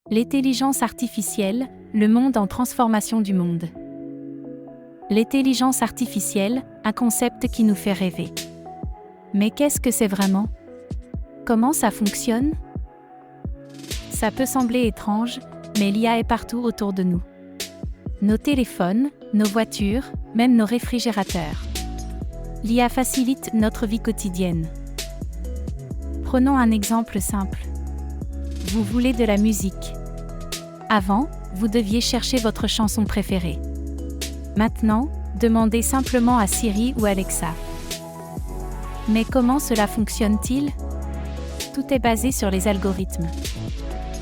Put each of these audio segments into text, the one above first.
L'intelligence artificielle, le monde en transformation du monde. L'intelligence artificielle, un concept qui nous fait rêver. Mais qu'est-ce que c'est vraiment? Comment ça fonctionne? Ça peut sembler étrange, mais l'IA est partout autour de nous. Nos téléphones, nos voitures, même nos réfrigérateurs. L'IA facilite notre vie quotidienne. Prenons un exemple simple. Vous voulez de la musique. Avant, vous deviez chercher votre chanson préférée. Maintenant, demandez simplement à Siri ou Alexa. Mais comment cela fonctionne-t-il? Tout est basé sur les algorithmes.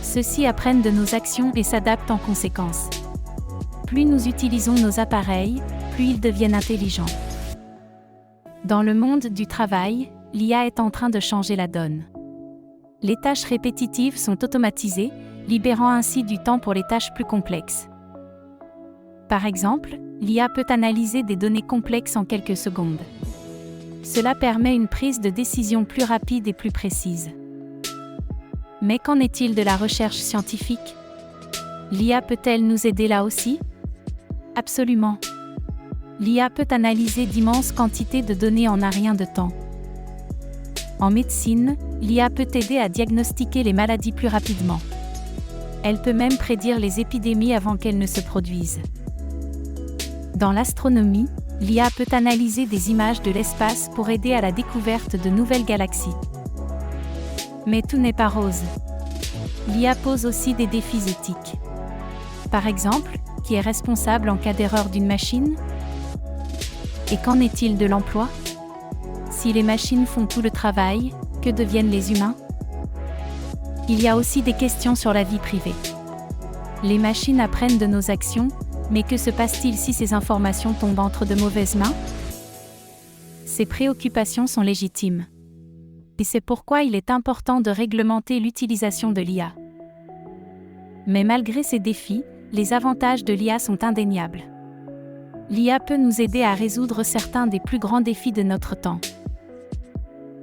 Ceux-ci apprennent de nos actions et s'adaptent en conséquence. Plus nous utilisons nos appareils, plus ils deviennent intelligents. Dans le monde du travail, l'IA est en train de changer la donne. Les tâches répétitives sont automatisées, libérant ainsi du temps pour les tâches plus complexes. Par exemple, l'IA peut analyser des données complexes en quelques secondes. Cela permet une prise de décision plus rapide et plus précise. Mais qu'en est-il de la recherche scientifique? L'IA peut-elle nous aider là aussi? Absolument. L'IA peut analyser d'immenses quantités de données en un rien de temps. En médecine, l'IA peut aider à diagnostiquer les maladies plus rapidement. Elle peut même prédire les épidémies avant qu'elles ne se produisent. Dans l'astronomie, l'IA peut analyser des images de l'espace pour aider à la découverte de nouvelles galaxies. Mais tout n'est pas rose. L'IA pose aussi des défis éthiques. Par exemple, qui est responsable en cas d'erreur d'une machine? Et qu'en est-il de l'emploi? Si les machines font tout le travail, que deviennent les humains? Il y a aussi des questions sur la vie privée. Les machines apprennent de nos actions, mais que se passe-t-il si ces informations tombent entre de mauvaises mains? Ces préoccupations sont légitimes. Et c'est pourquoi il est important de réglementer l'utilisation de l'IA. Mais malgré ces défis, les avantages de l'IA sont indéniables. L'IA peut nous aider à résoudre certains des plus grands défis de notre temps.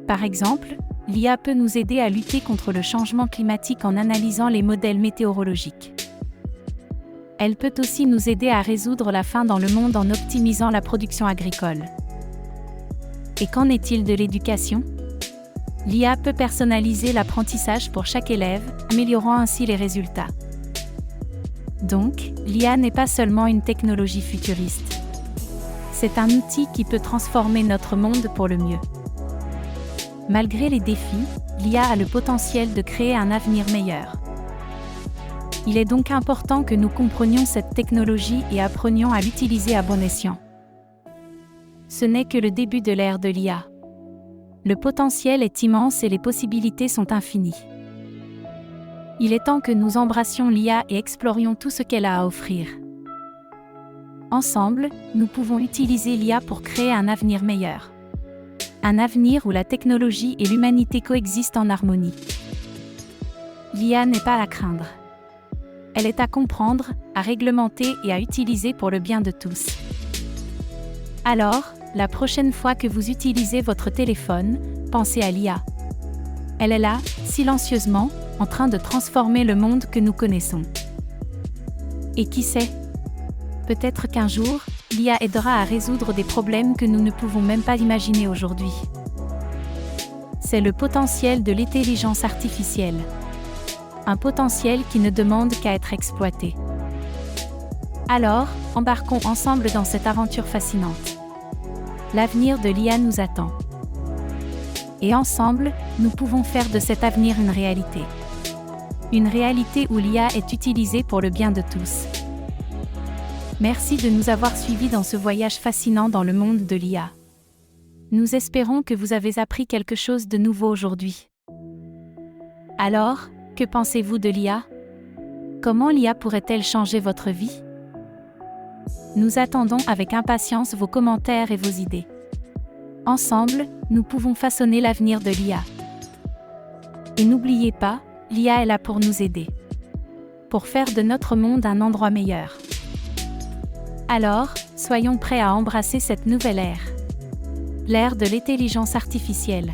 Par exemple, l'IA peut nous aider à lutter contre le changement climatique en analysant les modèles météorologiques. Elle peut aussi nous aider à résoudre la faim dans le monde en optimisant la production agricole. Et qu'en est-il de l'éducation? L'IA peut personnaliser l'apprentissage pour chaque élève, améliorant ainsi les résultats. Donc, l'IA n'est pas seulement une technologie futuriste. C'est un outil qui peut transformer notre monde pour le mieux. Malgré les défis, l'IA a le potentiel de créer un avenir meilleur. Il est donc important que nous comprenions cette technologie et apprenions à l'utiliser à bon escient. Ce n'est que le début de l'ère de l'IA. Le potentiel est immense et les possibilités sont infinies. Il est temps que nous embrassions l'IA et explorions tout ce qu'elle a à offrir. Ensemble, nous pouvons utiliser l'IA pour créer un avenir meilleur. Un avenir où la technologie et l'humanité coexistent en harmonie. L'IA n'est pas à craindre. Elle est à comprendre, à réglementer et à utiliser pour le bien de tous. Alors, la prochaine fois que vous utilisez votre téléphone, pensez à l'IA. Elle est là, silencieusement, en train de transformer le monde que nous connaissons. Et qui sait? Peut-être qu'un jour, l'IA aidera à résoudre des problèmes que nous ne pouvons même pas imaginer aujourd'hui. C'est le potentiel de l'intelligence artificielle. Un potentiel qui ne demande qu'à être exploité. Alors, embarquons ensemble dans cette aventure fascinante. L'avenir de l'IA nous attend. Et ensemble, nous pouvons faire de cet avenir une réalité. Une réalité où l'IA est utilisée pour le bien de tous. Merci de nous avoir suivis dans ce voyage fascinant dans le monde de l'IA. Nous espérons que vous avez appris quelque chose de nouveau aujourd'hui. Alors, que pensez-vous de l'IA? Comment l'IA pourrait-elle changer votre vie? Nous attendons avec impatience vos commentaires et vos idées. Ensemble, nous pouvons façonner l'avenir de l'IA. Et n'oubliez pas, l'IA est là pour nous aider. Pour faire de notre monde un endroit meilleur. Alors, soyons prêts à embrasser cette nouvelle ère. L'ère de l'intelligence artificielle.